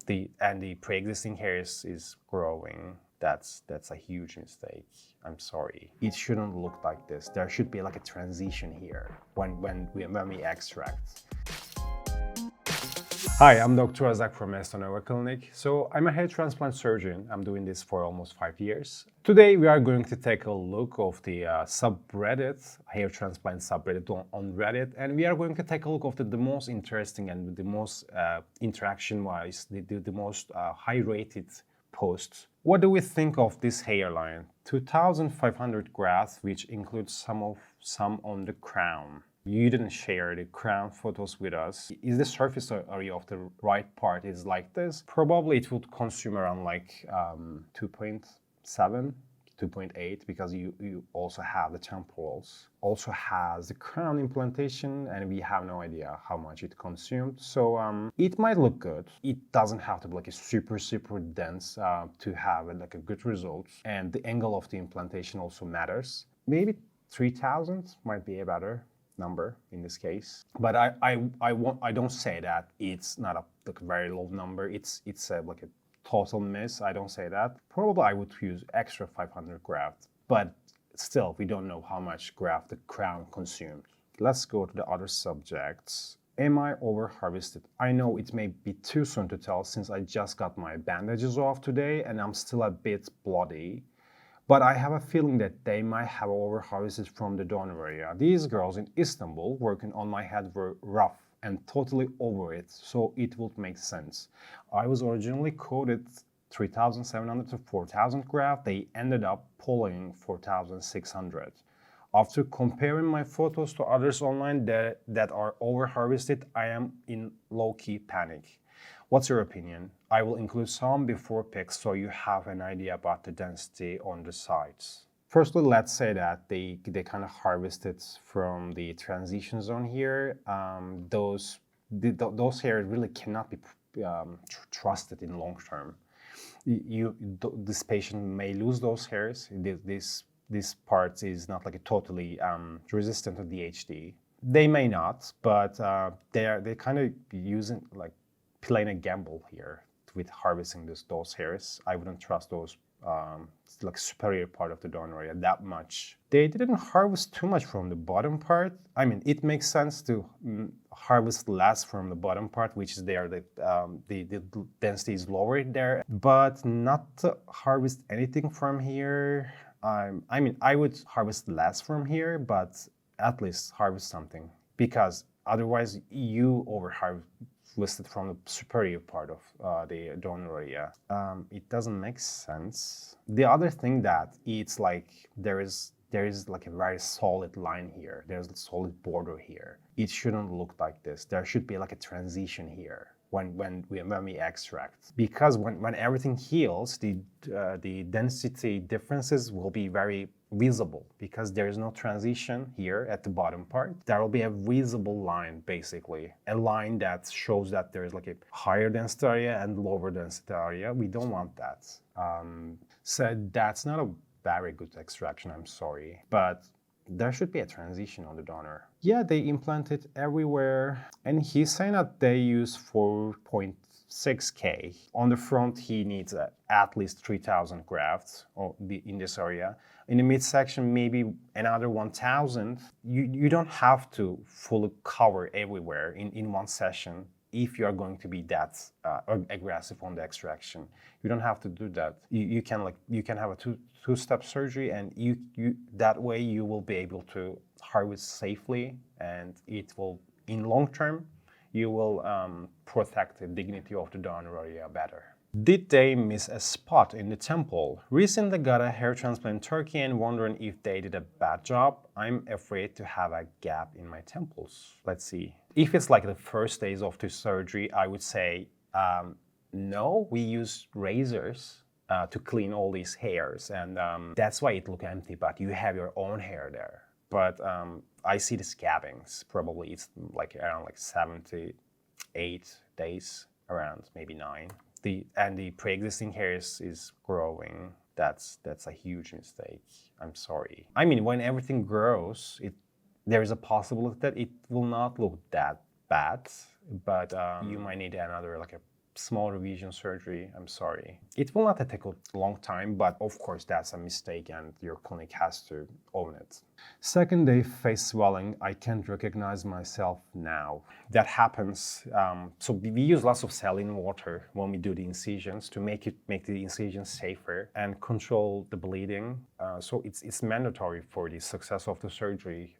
the pre-existing hair is growing. That's a huge mistake. I'm sorry. It shouldn't look like this. There should be like a transition here when we extract. Hi, I'm Dr. Azak from Estenove clinic. So I'm a hair transplant surgeon. I'm doing this for almost 5 years. Today we are going to take a look of the subreddit, hair transplant subreddit on Reddit, and we are going to take a look of the most interesting and the most interaction-wise, the most high-rated posts. What do we think of this hairline? 2,500 grafts, which includes some on the crown. You didn't share the crown photos with us. Is the surface area of the right part is like this? Probably it would consume around like 2.7, 2.8 because you also have the temporals. Also has the crown implantation and we have no idea how much it consumed. So it might look good. It doesn't have to be like a super dense to have like a good result. And the angle of the implantation also matters. Maybe 3,000 might be a better number in this case, but I don't say that it's not a like a very low number. It's like a total miss. I don't say that. Probably I would use extra 500 graft, but still we don't know how much graft the crown consumed. Let's go to the other subjects. Am I overharvested? I know it may be too soon to tell since I just got my bandages off today and I'm still a bit bloody. But I have a feeling that they might have overharvested from the donor area. These girls in Istanbul working on my head were rough and totally over it, so it would make sense. I was originally quoted 3,700 to 4,000 graft. They ended up pulling 4,600. After comparing my photos to others online that are overharvested, I am in low-key panic. What's your opinion? I will include some before pics so you have an idea about the density on the sides. Firstly, let's say that they kind of harvested from the transition zone here. Those hairs really cannot be trusted in long term. This patient may lose those hairs. This part is not like a totally resistant to DHT. They may not, but they're kind of using like playing a gamble here with harvesting those hairs. I wouldn't trust those like superior part of the donor area that much. They didn't harvest too much from the bottom part. I mean, it makes sense to harvest less from the bottom part, which is there, the density is lower there, but not to harvest anything from here. I mean, I would harvest less from here, but at least harvest something because otherwise you overharvested from the superior part of the donor area. It doesn't make sense. The other thing that it's like there is like a very solid line here. There's a solid border here. It shouldn't look like this. There should be like a transition here when we extract, because when everything heals, the density differences will be very visible because there is no transition here at the bottom part. There will be a visible line, basically a line that shows that there is like a higher density area and lower density area. We don't want that. So that's not a very good extraction, I'm sorry, but there should be a transition on the donor. Yeah, they implanted everywhere, and he's saying that they use 4.6K. On the front, he needs at least 3,000 grafts in this area. In the midsection, maybe another 1,000. You don't have to fully cover everywhere in one session if you are going to be that aggressive on the extraction. You don't have to do that. You can have a two-step surgery, and you that way you will be able to harvest safely, and it will, in long term, you will protect the dignity of the donor area better. Did they miss a spot in the temple? Recently got a hair transplant in Turkey and wondering if they did a bad job. I'm afraid to have a gap in my temples. Let's see. If it's like the first days of the surgery, I would say no. We use razors to clean all these hairs, and that's why it looks empty, but you have your own hair there. But I see the scabbings. Probably it's like around like 7 to 8 days, around maybe 9. The pre-existing hair is growing. That's a huge mistake. I'm sorry. I mean, when everything grows, there is a possibility that it will not look that bad, but you might need another like a small revision surgery. I'm sorry. It will not take a long time, but of course that's a mistake and your clinic has to own it. Second day, face swelling. I can't recognize myself now. That happens. So we use lots of saline water when we do the incisions to make the incisions safer and control the bleeding. So it's mandatory for the success of the surgery.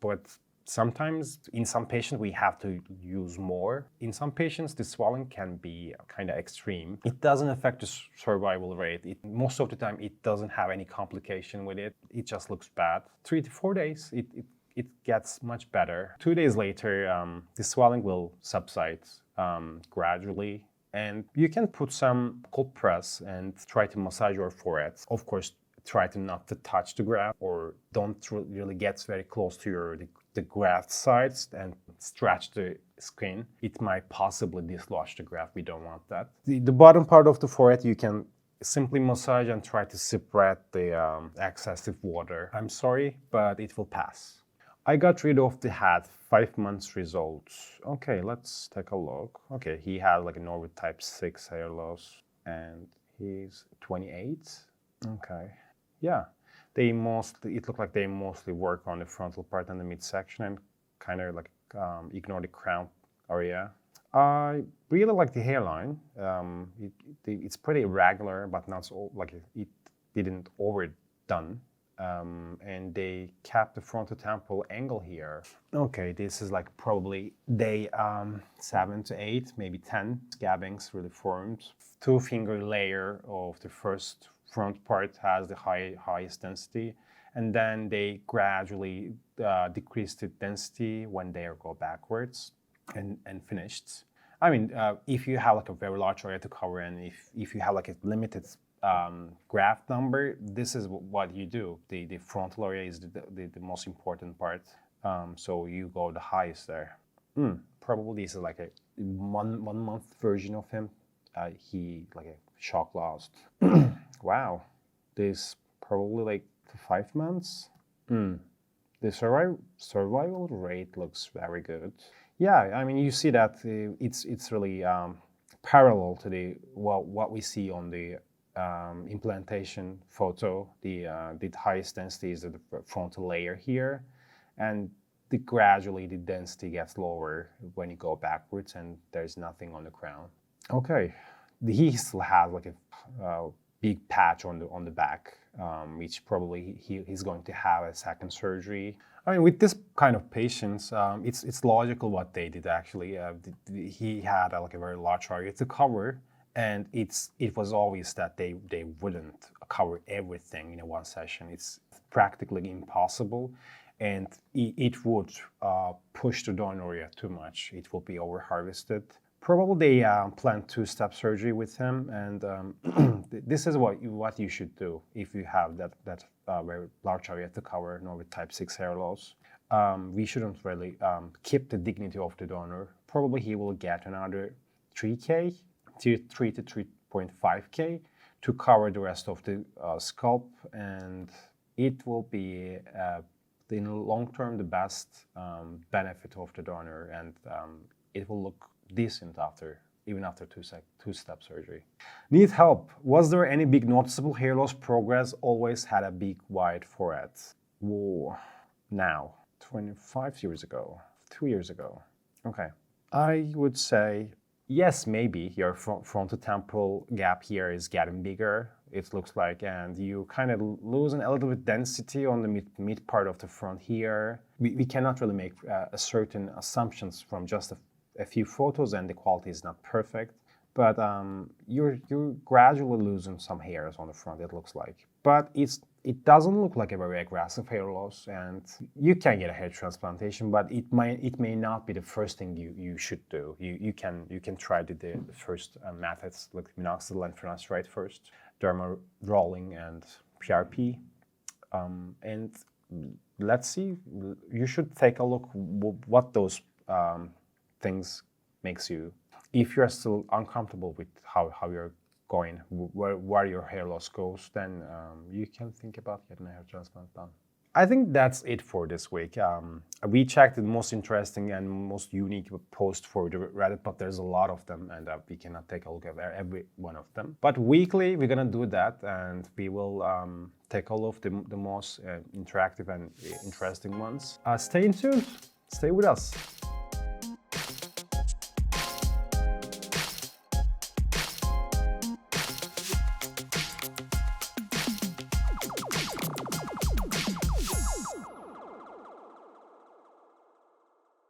But sometimes in some patients we have to use more. In some patients the swelling can be kind of extreme. It doesn't affect the survival rate. Most of the time it doesn't have any complication with it. It just looks bad. 3 to 4 days it gets much better. 2 days later the swelling will subside gradually. And you can put some cold press and try to massage your forehead. Of course, try to not to touch the graft or don't really get very close to the graft sides and stretch the skin. It might possibly dislodge the graft. We don't want that. The bottom part of the forehead, you can simply massage and try to spread the excessive water. I'm sorry, but it will pass. I got rid of the hat, 5 months results. Okay, let's take a look. Okay, he had like a normal type 6 hair loss and he's 28. Okay, yeah. It looked like they mostly work on the frontal part and the midsection and kind of like ignore the crown area. I really like the hairline. It's pretty irregular, but not so like it didn't overdone. And they kept the frontal temporal angle here. Okay, this is like probably day 7 to 8, maybe 10. Scabbings really formed. 2-finger layer of the first front part has the highest density, and then they gradually decrease the density when they go backwards and finished. I mean, if you have like a very large area to cover and if you have like a limited graft number, this is what you do. The frontal area is the most important part, so you go the highest there. Probably this is like a one month version of him. He like a shock lost. Wow, this probably like 5 months. The survival rate looks very good. Yeah, I mean you see that it's really parallel to what we see on the implantation photo. The highest density is the frontal layer here, and gradually the density gets lower when you go backwards and there's nothing on the crown. Okay, he still has like a big patch on the back, which probably he's going to have a second surgery. I mean, with this kind of patients, it's logical what they did actually. He had like a very large area to cover, and it was obvious that they wouldn't cover everything in one session. It's practically impossible, and it would push the donor area too much. It will be overharvested. Probably they plan 2-step surgery with him, and this is what you should do if you have that very large area to cover, with type 6 hair loss. We shouldn't really keep the dignity of the donor. Probably he will get another 3K, 3 to 3.5K to cover the rest of the scalp, and it will be in the long term the best benefit of the donor, and it will look decent even after two-step surgery. Need help. Was there any big noticeable hair loss progress? Always had a big wide forehead. Whoa. Now, 25 years ago, 2 years ago. Okay. I would say yes, maybe your frontotemporal gap here is getting bigger. It looks like, and you kind of losing a little bit density on the mid part of the front here. We cannot really make certain assumptions from just a few photos, and the quality is not perfect, but you're gradually losing some hairs on the front, it looks like. But it doesn't look like a very aggressive hair loss, and you can get a hair transplantation, but it may not be the first thing you should do. You can try the first methods like minoxidil and finasteride first, dermal rolling and PRP, and let's see. You should take a look what those things makes you. If you're still uncomfortable with how you're going, where your hair loss goes, then you can think about getting a hair transplant done. I think that's it for this week. We checked the most interesting and most unique post for the Reddit, but there's a lot of them, and we cannot take a look at every one of them. But weekly, we're gonna do that, and we will take all of the most interactive and interesting ones. Stay tuned. Stay with us.